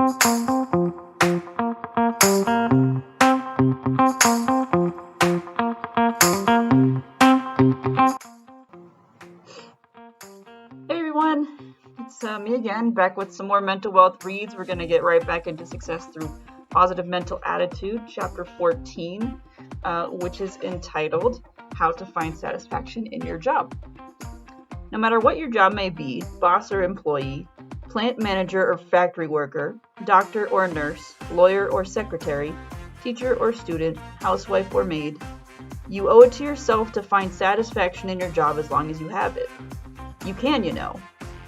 Hey everyone, it's me again, back with some more mental wealth reads. We're going to get right back into success through positive mental attitude, chapter 14, which is entitled How to Find Satisfaction in Your Job. No matter what your job may be, boss or employee, plant manager or factory worker, doctor or nurse, lawyer or secretary, teacher or student, housewife or maid, you owe it to yourself to find satisfaction in your job as long as you have it. You can, you know.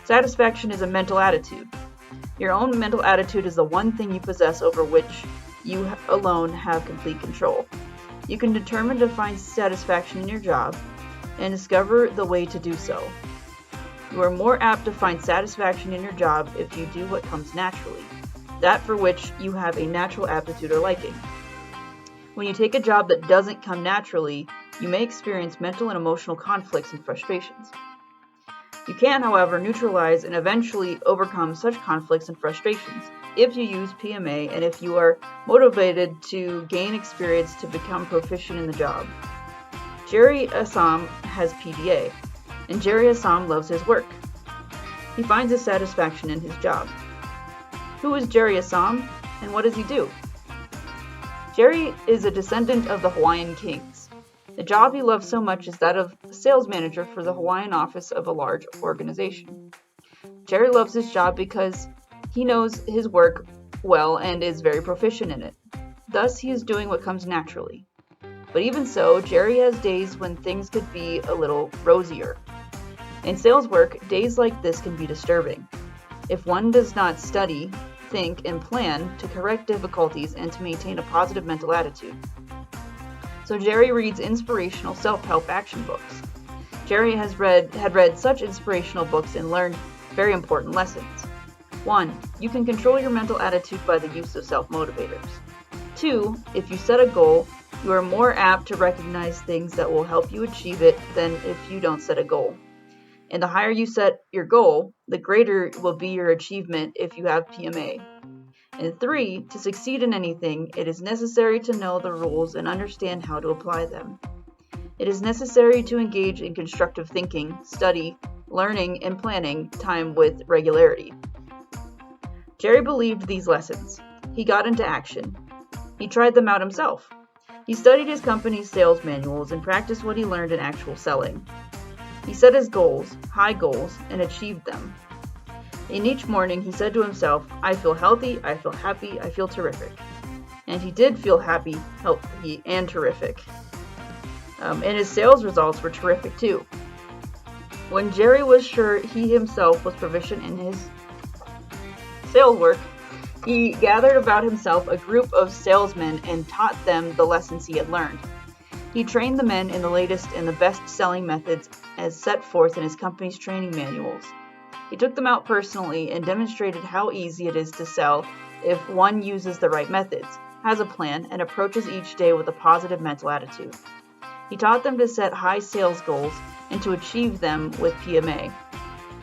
Satisfaction is a mental attitude. Your own mental attitude is the one thing you possess over which you alone have complete control. You can determine to find satisfaction in your job and discover the way to do so. You are more apt to find satisfaction in your job if you do what comes naturally, that for which you have a natural aptitude or liking. When you take a job that doesn't come naturally, you may experience mental and emotional conflicts and frustrations. You can, however, neutralize and eventually overcome such conflicts and frustrations if you use PMA and if you are motivated to gain experience to become proficient in the job. Jerry Assam has PDA, and Jerry Assam loves his work. He finds his satisfaction in his job. Who is Jerry Assam, and what does he do? Jerry is a descendant of the Hawaiian kings. The job he loves so much is that of sales manager for the Hawaiian office of a large organization. Jerry loves his job because he knows his work well and is very proficient in it. Thus, he is doing what comes naturally. But even so, Jerry has days when things could be a little rosier. In sales work, days like this can be disturbing. If one does not study, think, and plan to correct difficulties and to maintain a positive mental attitude. So Jerry reads inspirational self-help action books. Jerry had read such inspirational books and learned very important lessons. 1. You can control your mental attitude by the use of self-motivators. 2. If you set a goal, you are more apt to recognize things that will help you achieve it than if you don't set a goal. And the higher you set your goal, the greater will be your achievement if you have PMA. And 3, to succeed in anything, it is necessary to know the rules and understand how to apply them. It is necessary to engage in constructive thinking, study, learning, and planning time with regularity. Jerry believed these lessons. He got into action. He tried them out himself. He studied his company's sales manuals and practiced what he learned in actual selling. He set his goals, high goals, and achieved them. In each morning, he said to himself, I feel healthy, I feel happy, I feel terrific. And he did feel happy, healthy, and terrific. And his sales results were terrific too. When Jerry was sure he himself was proficient in his sales work, he gathered about himself a group of salesmen and taught them the lessons he had learned. He trained the men in the latest and the best selling methods as set forth in his company's training manuals. He took them out personally and demonstrated how easy it is to sell if one uses the right methods, has a plan, and approaches each day with a positive mental attitude. He taught them to set high sales goals and to achieve them with PMA.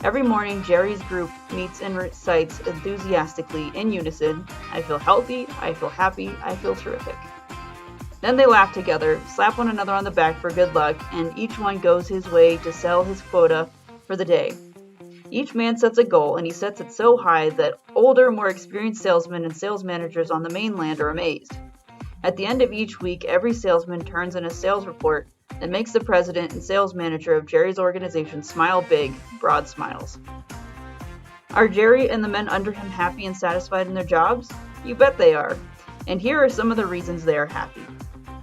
Every morning, Jerry's group meets and recites enthusiastically in unison, I feel healthy, I feel happy, I feel terrific. Then they laugh together, slap one another on the back for good luck, and each one goes his way to sell his quota for the day. Each man sets a goal, and he sets it so high that older, more experienced salesmen and sales managers on the mainland are amazed. At the end of each week, every salesman turns in a sales report that makes the president and sales manager of Jerry's organization smile big, broad smiles. Are Jerry and the men under him happy and satisfied in their jobs? You bet they are. And here are some of the reasons they are happy.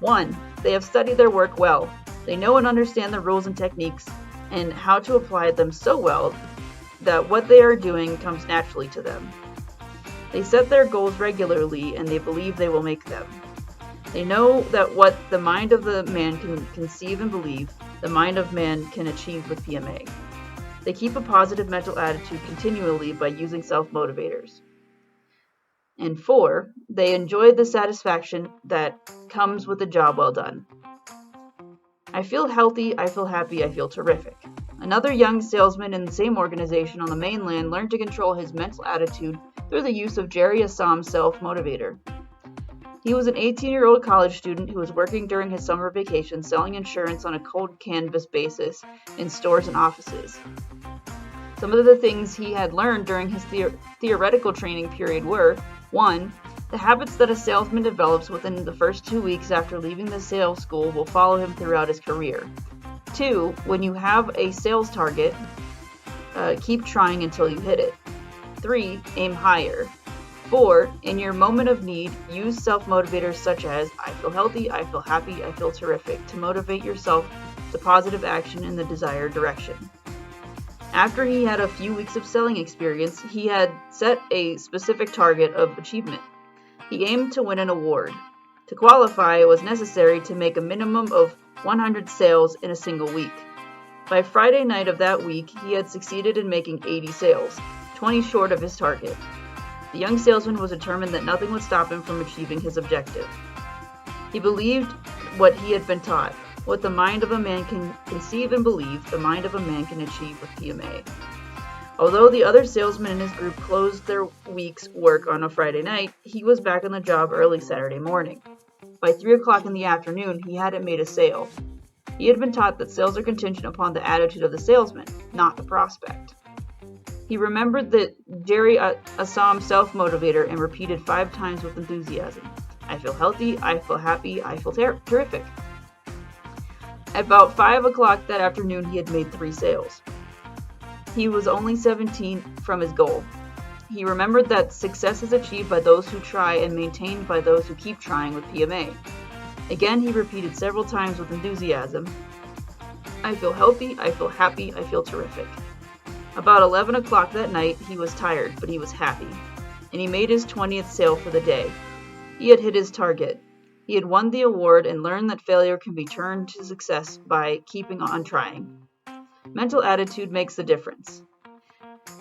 1. They have studied their work well. They know and understand the rules and techniques and how to apply them so well that what they are doing comes naturally to them. They set their goals regularly and they believe they will make them. They know that what the mind of the man can conceive and believe, the mind of man can achieve with PMA. They keep a positive mental attitude continually by using self-motivators. And 4, they enjoy the satisfaction that comes with a job well done. I feel healthy, I feel happy, I feel terrific. Another young salesman in the same organization on the mainland learned to control his mental attitude through the use of Jerry Assam's self-motivator. He was an 18-year-old college student who was working during his summer vacation selling insurance on a cold canvas basis in stores and offices. Some of the things he had learned during his theoretical training period were: 1. The habits that a salesman develops within the first 2 weeks after leaving the sales school will follow him throughout his career. 2. When you have a sales target, keep trying until you hit it. 3. Aim higher. 4. In your moment of need, use self-motivators such as I feel healthy, I feel happy, I feel terrific to motivate yourself to positive action in the desired direction. After he had a few weeks of selling experience, he had set a specific target of achievement. He aimed to win an award. To qualify, it was necessary to make a minimum of 100 sales in a single week. By Friday night of that week, he had succeeded in making 80 sales, 20 short of his target. The young salesman was determined that nothing would stop him from achieving his objective. He believed what he had been taught. What the mind of a man can conceive and believe, the mind of a man can achieve with PMA. Although the other salesmen in his group closed their week's work on a Friday night, he was back on the job early Saturday morning. By 3 o'clock in the afternoon, he hadn't made a sale. He had been taught that sales are contingent upon the attitude of the salesman, not the prospect. He remembered the Jerry Assam self-motivator and repeated 5 times with enthusiasm. I feel healthy, I feel happy, I feel terrific. At about 5 o'clock that afternoon, he had made 3 sales. He was only 17 from his goal. He remembered that success is achieved by those who try and maintained by those who keep trying with PMA. Again, he repeated several times with enthusiasm. I feel healthy, I feel happy, I feel terrific. About 11 o'clock that night, he was tired, but he was happy, and he made his 20th sale for the day. He had hit his target. He had won the award and learned that failure can be turned to success by keeping on trying. Mental attitude makes the difference.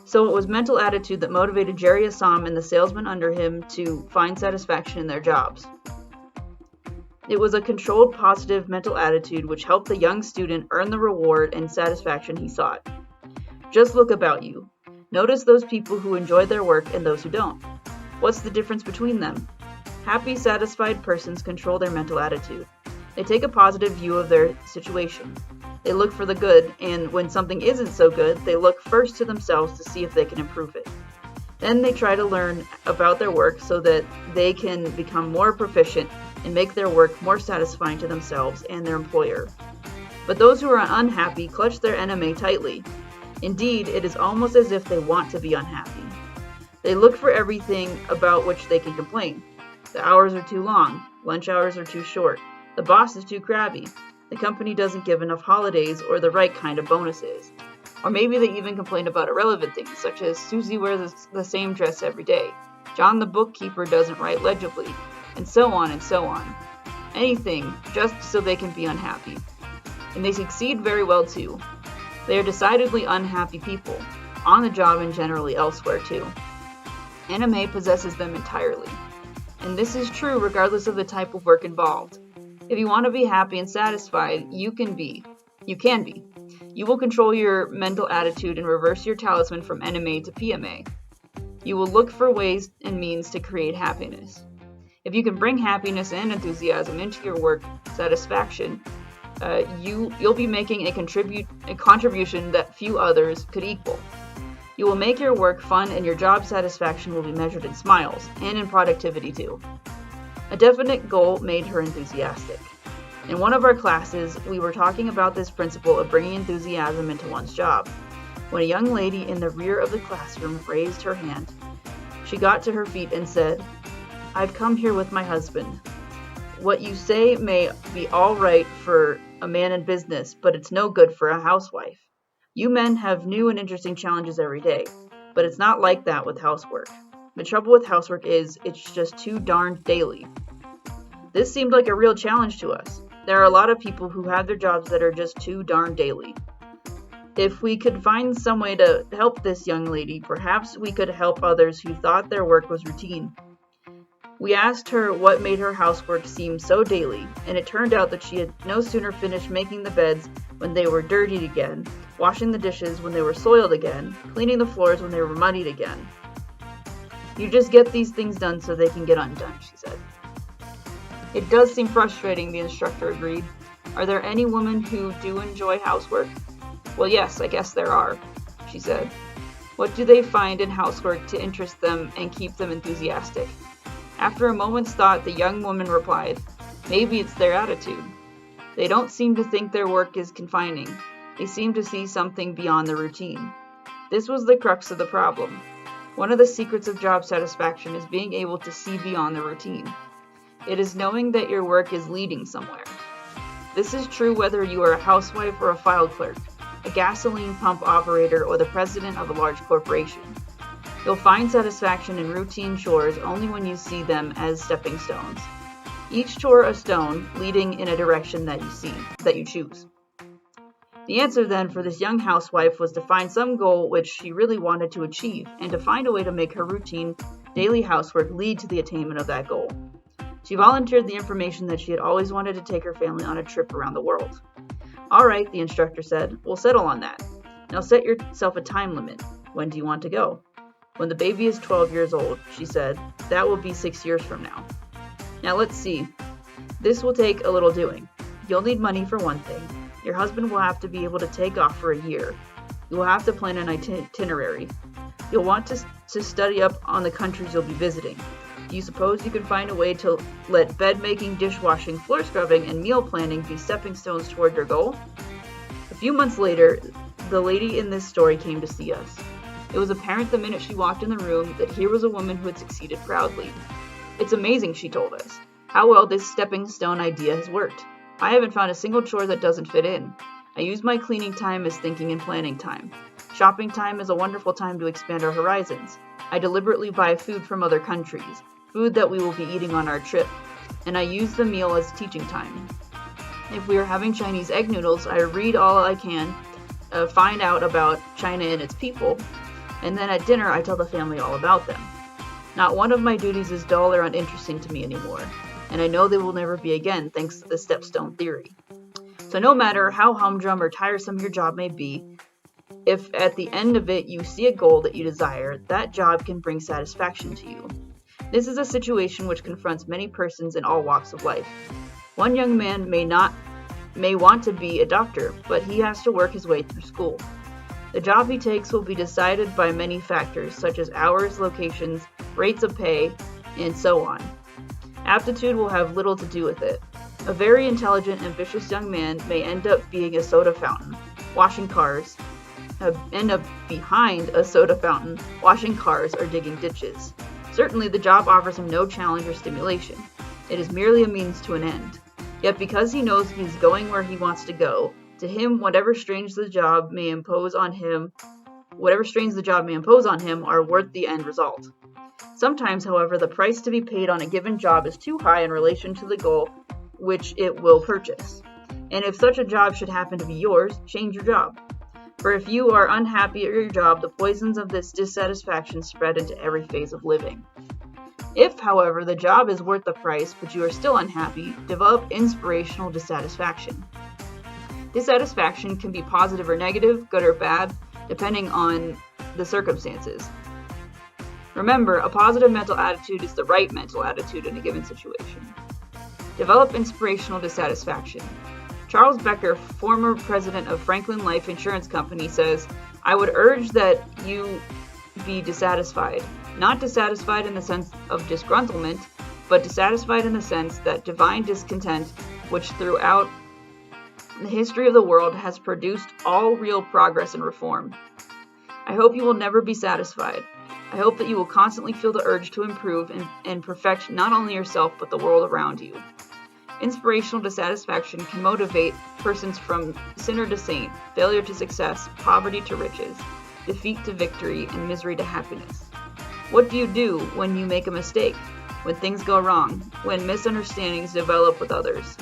So it was mental attitude that motivated Jerry Assam and the salesmen under him to find satisfaction in their jobs. It was a controlled, positive mental attitude which helped the young student earn the reward and satisfaction he sought. Just look about you. Notice those people who enjoy their work and those who don't. What's the difference between them? Happy, satisfied persons control their mental attitude. They take a positive view of their situation. They look for the good, and when something isn't so good, they look first to themselves to see if they can improve it. Then they try to learn about their work so that they can become more proficient and make their work more satisfying to themselves and their employer. But those who are unhappy clutch their enemy tightly. Indeed, it is almost as if they want to be unhappy. They look for everything about which they can complain. The hours are too long, lunch hours are too short, the boss is too crabby, the company doesn't give enough holidays or the right kind of bonuses. Or maybe they even complain about irrelevant things, such as Susie wears the same dress every day, John the bookkeeper doesn't write legibly, and so on and so on. Anything, just so they can be unhappy. And they succeed very well too. They are decidedly unhappy people, on the job and generally elsewhere too. Anime possesses them entirely. And this is true regardless of the type of work involved. If you want to be happy and satisfied, you can be. You will control your mental attitude and reverse your talisman from NMA to PMA. You will look for ways and means to create happiness. If you can bring happiness and enthusiasm into your work satisfaction, you'll be making a contribution that few others could equal. You will make your work fun, and your job satisfaction will be measured in smiles, and in productivity too. A definite goal made her enthusiastic. In one of our classes, we were talking about this principle of bringing enthusiasm into one's job, when a young lady in the rear of the classroom raised her hand. She got to her feet and said, "I've come here with my husband. What you say may be all right for a man in business, but it's no good for a housewife. You men have new and interesting challenges every day, but it's not like that with housework. The trouble with housework is it's just too darned daily." This seemed like a real challenge to us. There are a lot of people who have their jobs that are just too darn daily. If we could find some way to help this young lady, perhaps we could help others who thought their work was routine. We asked her what made her housework seem so daily, and it turned out that she had no sooner finished making the beds when they were dirtied again, washing the dishes when they were soiled again, cleaning the floors when they were muddied again. You just get these things done so they can get undone, she said. It does seem frustrating, the instructor agreed. Are there any women who do enjoy housework? Well, yes, I guess there are, she said. What do they find in housework to interest them and keep them enthusiastic? After a moment's thought, the young woman replied, maybe it's their attitude. They don't seem to think their work is confining. They seem to see something beyond the routine. This was the crux of the problem. One of the secrets of job satisfaction is being able to see beyond the routine. It is knowing that your work is leading somewhere. This is true whether you are a housewife or a file clerk, a gasoline pump operator, or the president of a large corporation. You'll find satisfaction in routine chores only when you see them as stepping stones. Each chore a stone leading in a direction that you choose. The answer then for this young housewife was to find some goal which she really wanted to achieve and to find a way to make her routine daily housework lead to the attainment of that goal. She volunteered the information that she had always wanted to take her family on a trip around the world. All right, the instructor said, we'll settle on that. Now set yourself a time limit. When do you want to go? When the baby is 12 years old, she said. That will be 6 years from now. Now let's see. This will take a little doing. You'll need money for one thing. Your husband will have to be able to take off for a year. You will have to plan an itinerary. You'll want to study up on the countries you'll be visiting. Do you suppose you can find a way to let bed making, dishwashing, floor scrubbing, and meal planning be stepping stones toward your goal? A few months later, the lady in this story came to see us. It was apparent the minute she walked in the room that here was a woman who had succeeded proudly. It's amazing, she told us, how well this stepping stone idea has worked. I haven't found a single chore that doesn't fit in. I use my cleaning time as thinking and planning time. Shopping time is a wonderful time to expand our horizons. I deliberately buy food from other countries, food that we will be eating on our trip, and I use the meal as teaching time. If we are having Chinese egg noodles, I read all I can, find out about China and its people, and then at dinner I tell the family all about them. Not one of my duties is dull or uninteresting to me anymore, and I know they will never be again thanks to the stepstone theory. So no matter how humdrum or tiresome your job may be, if at the end of it you see a goal that you desire, that job can bring satisfaction to you. This is a situation which confronts many persons in all walks of life. One young man may want to be a doctor, but he has to work his way through school. The job he takes will be decided by many factors, such as hours, locations, rates of pay, and so on. Aptitude will have little to do with it. A very intelligent, ambitious young man may end up being a soda fountain, washing cars, end up behind a soda fountain, washing cars, or digging ditches. Certainly, the job offers him no challenge or stimulation. It is merely a means to an end. Yet because he knows he's going where he wants to go, to him, whatever strains the job may impose on him are worth the end result. Sometimes, however, the price to be paid on a given job is too high in relation to the goal which it will purchase. And if such a job should happen to be yours, change your job. For if you are unhappy at your job, the poisons of this dissatisfaction spread into every phase of living. If, however, the job is worth the price, but you are still unhappy, develop inspirational dissatisfaction. Dissatisfaction can be positive or negative, good or bad, depending on the circumstances. Remember, a positive mental attitude is the right mental attitude in a given situation. Develop inspirational dissatisfaction. Charles Becker, former president of Franklin Life Insurance Company, says, I would urge that you be dissatisfied. Not dissatisfied in the sense of disgruntlement, but dissatisfied in the sense that divine discontent, which throughout the history of the world has produced all real progress and reform. I hope you will never be satisfied. I hope that you will constantly feel the urge to improve and perfect not only yourself, but the world around you. Inspirational dissatisfaction can motivate persons from sinner to saint, failure to success, poverty to riches, defeat to victory, and misery to happiness. What do you do when you make a mistake? When things go wrong? When misunderstandings develop with others?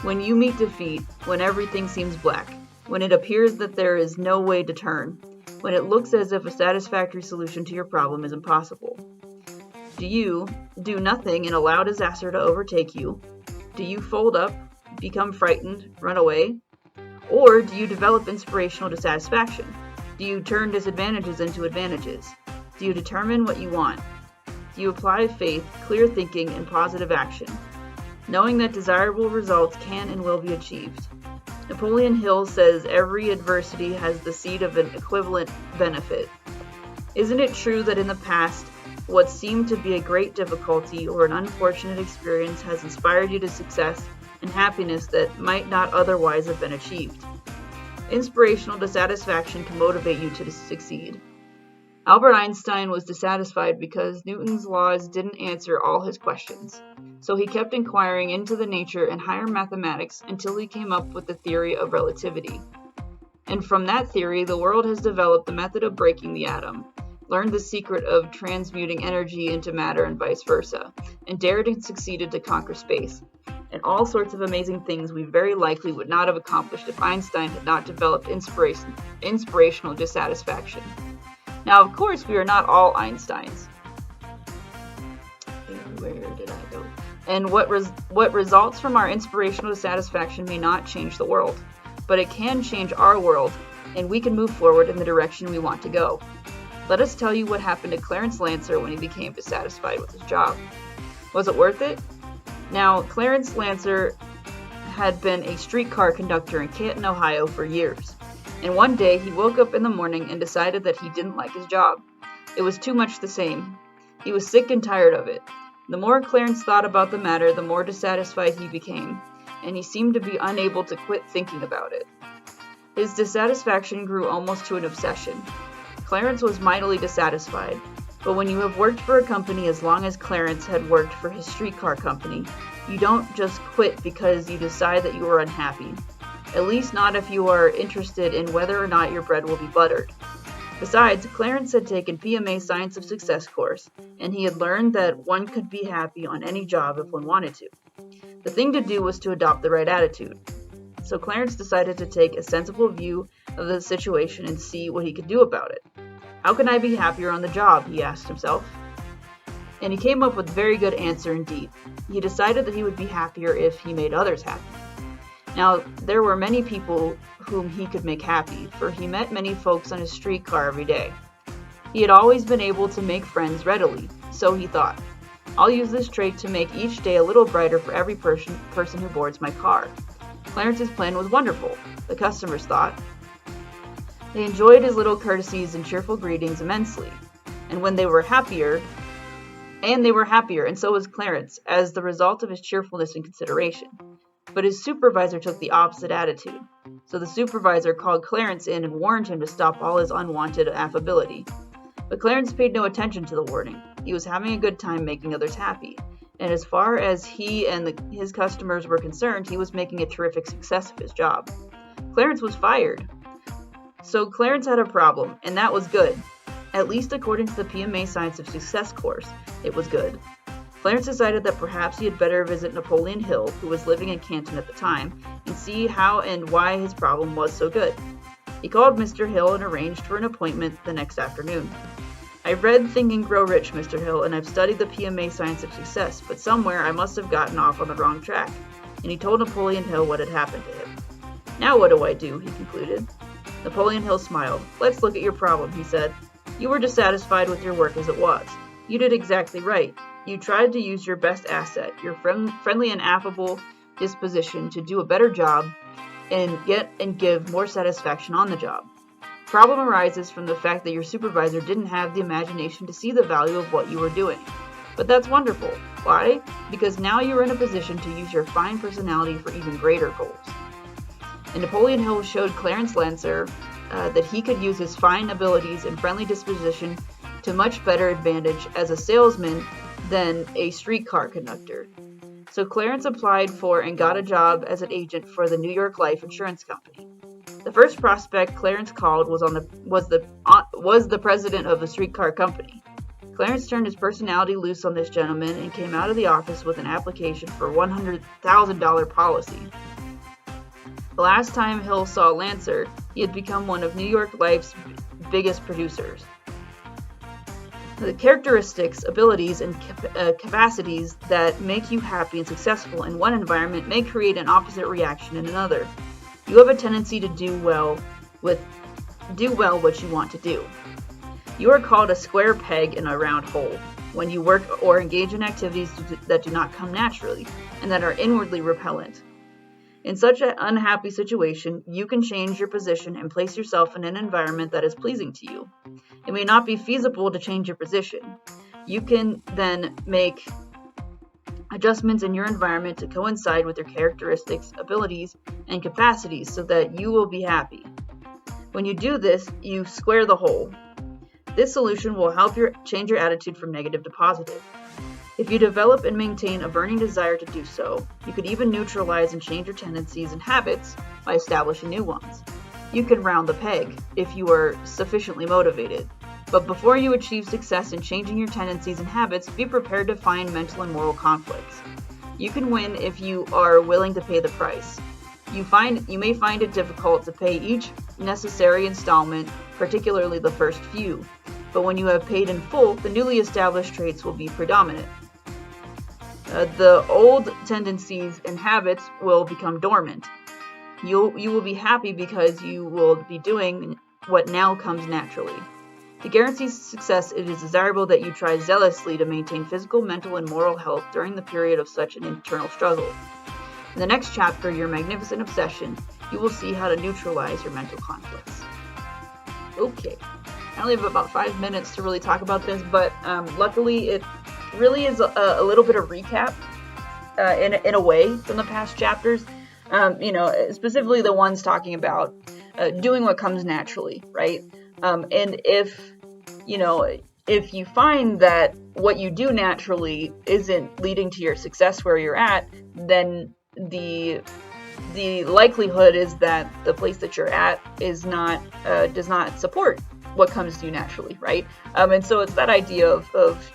When you meet defeat? When everything seems black? When it appears that there is no way to turn? When it looks as if a satisfactory solution to your problem is impossible? Do you do nothing and allow disaster to overtake you? Do you fold up, become frightened, run away? Or do you develop inspirational dissatisfaction? Do you turn disadvantages into advantages? Do you determine what you want? do you apply faith, clear thinking, and positive action, knowing that desirable results can and will be achieved? Napoleon Hill says every adversity has the seed of an equivalent benefit. Isn't it true that in the past, what seemed to be a great difficulty or an unfortunate experience has inspired you to success and happiness that might not otherwise have been achieved? Inspirational dissatisfaction can motivate you to succeed. Albert Einstein was dissatisfied because Newton's laws didn't answer all his questions, so he kept inquiring into the nature and higher mathematics until he came up with the theory of relativity. And from that theory, the world has developed the method of breaking the atom, learned the secret of transmuting energy into matter and vice versa, and dared and succeeded to conquer space, and all sorts of amazing things we very likely would not have accomplished if Einstein had not developed inspirational dissatisfaction. Now, of course, we are not all Einsteins. Where did I go? And what results from our inspirational dissatisfaction may not change the world, but it can change our world, and we can move forward in the direction we want to go. Let us tell you what happened to Clarence Lancer when he became dissatisfied with his job. Was it worth it? Now, Clarence Lancer had been a streetcar conductor in Canton, Ohio for years. And one day he woke up in the morning and decided that he didn't like his job. It was too much the same. He was sick and tired of it. The more Clarence thought about the matter, the more dissatisfied he became, and he seemed to be unable to quit thinking about it. His dissatisfaction grew almost to an obsession. Clarence was mightily dissatisfied, but when you have worked for a company as long as Clarence had worked for his streetcar company, you don't just quit because you decide that you are unhappy. At least not if you are interested in whether or not your bread will be buttered. Besides, Clarence had taken PMA Science of Success course, and he had learned that one could be happy on any job if one wanted to. The thing to do was to adopt the right attitude. So Clarence decided to take a sensible view of the situation and see what he could do about it. How can I be happier on the job? He asked himself. And he came up with a very good answer indeed. He decided that he would be happier if he made others happy. Now, there were many people whom he could make happy, for he met many folks on his streetcar every day. He had always been able to make friends readily, so he thought, I'll use this trait to make each day a little brighter for every person who boards my car. Clarence's plan was wonderful, the customers thought. They enjoyed his little courtesies and cheerful greetings immensely, and they were happier, and so was Clarence, as the result of his cheerfulness and consideration. But his supervisor took the opposite attitude. So the supervisor called Clarence in and warned him to stop all his unwanted affability. But Clarence paid no attention to the warning. He was having a good time making others happy. And as far as he and his customers were concerned, he was making a terrific success of his job. Clarence was fired. So Clarence had a problem, and that was good. At least according to the PMA Science of Success course, it was good. Clarence decided that perhaps he had better visit Napoleon Hill, who was living in Canton at the time, and see how and why his problem was so good. He called Mr. Hill and arranged for an appointment the next afternoon. I've read Think and Grow Rich, Mr. Hill, and I've studied the PMA Science of Success, but somewhere I must have gotten off on the wrong track. And he told Napoleon Hill what had happened to him. Now what do I do? He concluded. Napoleon Hill smiled. Let's look at your problem, he said. You were dissatisfied with your work as it was. You did exactly right. You tried to use your best asset, your friendly and affable disposition, to do a better job and get and give more satisfaction on the job. Problem arises from the fact that your supervisor didn't have the imagination to see the value of what you were doing. But that's wonderful. Why? Because now you are in a position to use your fine personality for even greater goals. And Napoleon Hill showed Clarence Lancer that he could use his fine abilities and friendly disposition to much better advantage as a salesman than a streetcar conductor. So Clarence applied for and got a job as an agent for the New York Life Insurance Company. The first prospect Clarence called was the president of the streetcar company. Clarence turned his personality loose on this gentleman and came out of the office with an application for a $100,000 policy. The last time Hill saw Lancer, he had become one of New York Life's biggest producers. The characteristics, abilities, and capacities that make you happy and successful in one environment may create an opposite reaction in another. You have a tendency to do well what you want to do. You are called a square peg in a round hole. when you work or engage in activities that do not come naturally and that are inwardly repellent. In such an unhappy situation, you can change your position and place yourself in an environment that is pleasing to you. It may not be feasible to change your position. You can then make adjustments in your environment to coincide with your characteristics, abilities, and capacities so that you will be happy. When you do this, you square the hole. This solution will help you change your attitude from negative to positive. If you develop and maintain a burning desire to do so, you could even neutralize and change your tendencies and habits by establishing new ones. You can round the peg if you are sufficiently motivated. But before you achieve success in changing your tendencies and habits, be prepared to find mental and moral conflicts. You can win if you are willing to pay the price. You may find it difficult to pay each necessary installment, particularly the first few. But when you have paid in full, the newly established traits will be predominant. The old tendencies and habits will become dormant. You will be happy because you will be doing what now comes naturally. To guarantee success, it is desirable that you try zealously to maintain physical, mental, and moral health during the period of such an internal struggle. In the next chapter, Your Magnificent Obsession, you will see how to neutralize your mental conflicts. Okay, I only have about 5 minutes to really talk about this, but luckily it really is a little bit of recap in a way from the past chapters. Specifically the ones talking about doing what comes naturally, right? And if you find that what you do naturally isn't leading to your success where you're at, then the likelihood is that the place that you're at is not does not support what comes to you naturally, right? And so it's that idea of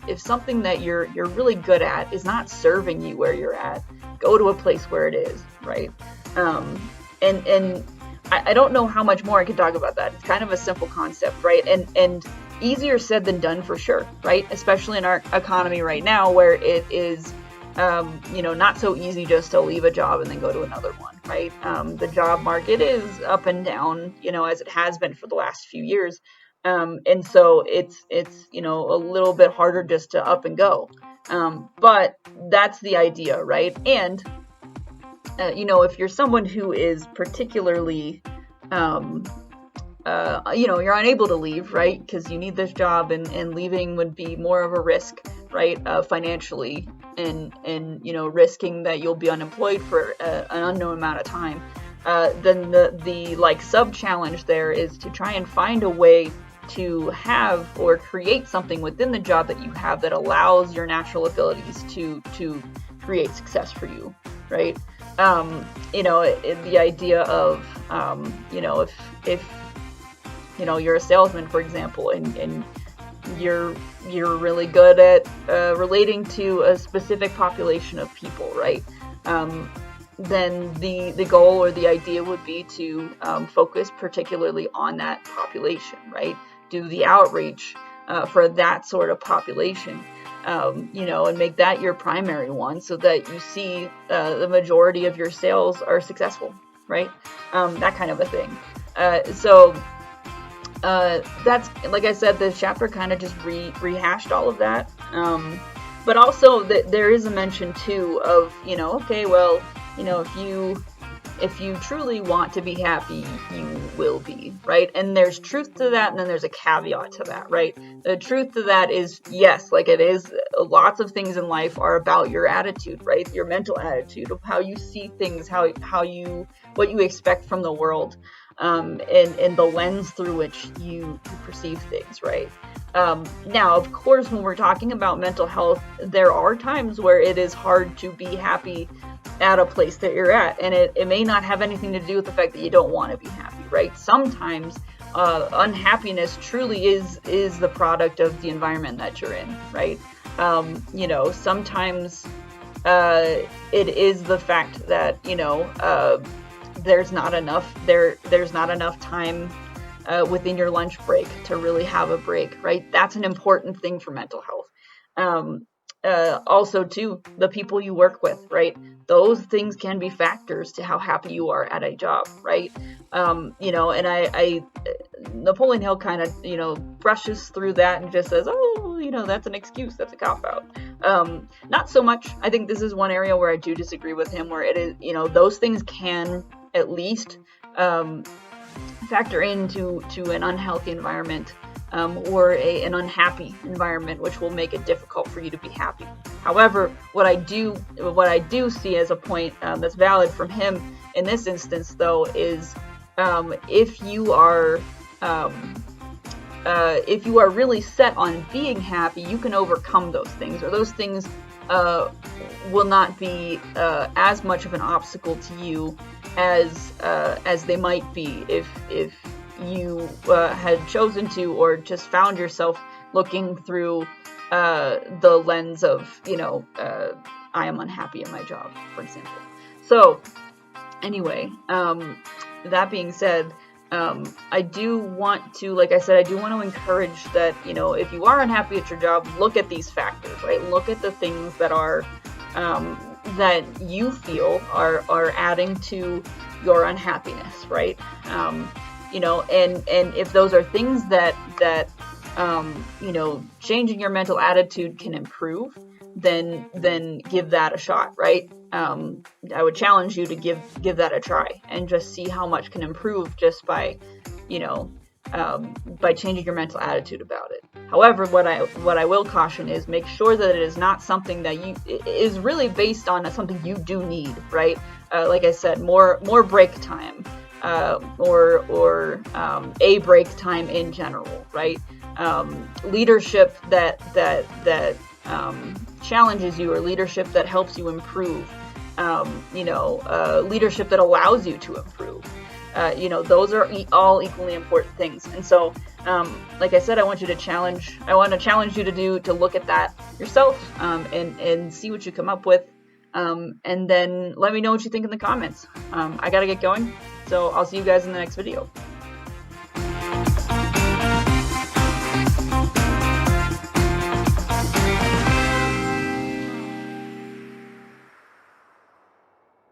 if something that you're really good at is not serving you where you're at, go to a place where it is, right? And I don't know how much more I can talk about that. It's kind of a simple concept, right? And easier said than done for sure, right? Especially in our economy right now, where it is not so easy just to leave a job and then go to another one, right? The job market is up and down, as it has been for the last few years. And so it's a little bit harder just to up and go. But that's the idea, right? And, if you're someone who is particularly, you're unable to leave, right? Because you need this job and leaving would be more of a risk, right? Financially and risking that you'll be unemployed for an unknown amount of time. Then the sub challenge there is to try and find a way to have or create something within the job that you have that allows your natural abilities to create success for you, right? The idea of, if you're a salesman, for example, and you're really good at relating to a specific population of people, right? Then the goal or the idea would be to focus particularly on that population, right? Do the outreach for that sort of population. And make that your primary one so that you see the majority of your sales are successful, right? That kind of a thing. So that's, like I said, this chapter kind of just rehashed all of that. But also there is a mention too of, if you truly want to be happy, you will be, right? And there's truth to that, and then there's a caveat to that, right? The truth to that is, yes, like it is, lots of things in life are about your attitude, right? Your mental attitude of how you see things, what you expect from the world, and the lens through which you perceive things, right? Now, of course, when we're talking about mental health, there are times where it is hard to be happy at a place that you're at, and it may not have anything to do with the fact that you don't want to be happy, right? Sometimes unhappiness truly is the product of the environment that you're in, right? Sometimes it is the fact that there's not enough time within your lunch break to really have a break, right? That's an important thing for mental health. also too, the people you work with, right? Those things can be factors to how happy you are at a job, right? You know, and I Napoleon Hill kind of, you know, brushes through that and just says, oh, you know, that's an excuse, that's a cop-out. Not so much. I think this is one area where I do disagree with him, where it is, you know, those things can at least factor into an unhealthy environment, or an unhappy environment, which will make it difficult for you to be happy. However, what I do see as a point that's valid from him in this instance, though, is if you are really set on being happy, you can overcome those things, or those things will not be as much of an obstacle to you as they might be if you had chosen to, or just found yourself looking through the lens of, you know, I am unhappy in my job, for example. So anyway, that being said, I do want to, like I said, I do want to encourage that, you know, if you are unhappy at your job, look at these factors, right? Look at the things that are that you feel are adding to your unhappiness, right? You know, and if those are things that you know, changing your mental attitude can improve, then give that a shot, right? I would challenge you to give that a try and just see how much can improve just by, you know, by changing your mental attitude about it. However, what I will caution is make sure that it is not something that is really based on something you do need, right? Like I said, more break time, or a break time in general, right? Leadership that challenges you, or leadership that helps you improve. You know, leadership that allows you to improve. You know, those are all equally important things. And so, like I said, I want to challenge you to look at that yourself, and see what you come up with. And then let me know what you think in the comments. I gotta get going, so I'll see you guys in the next video.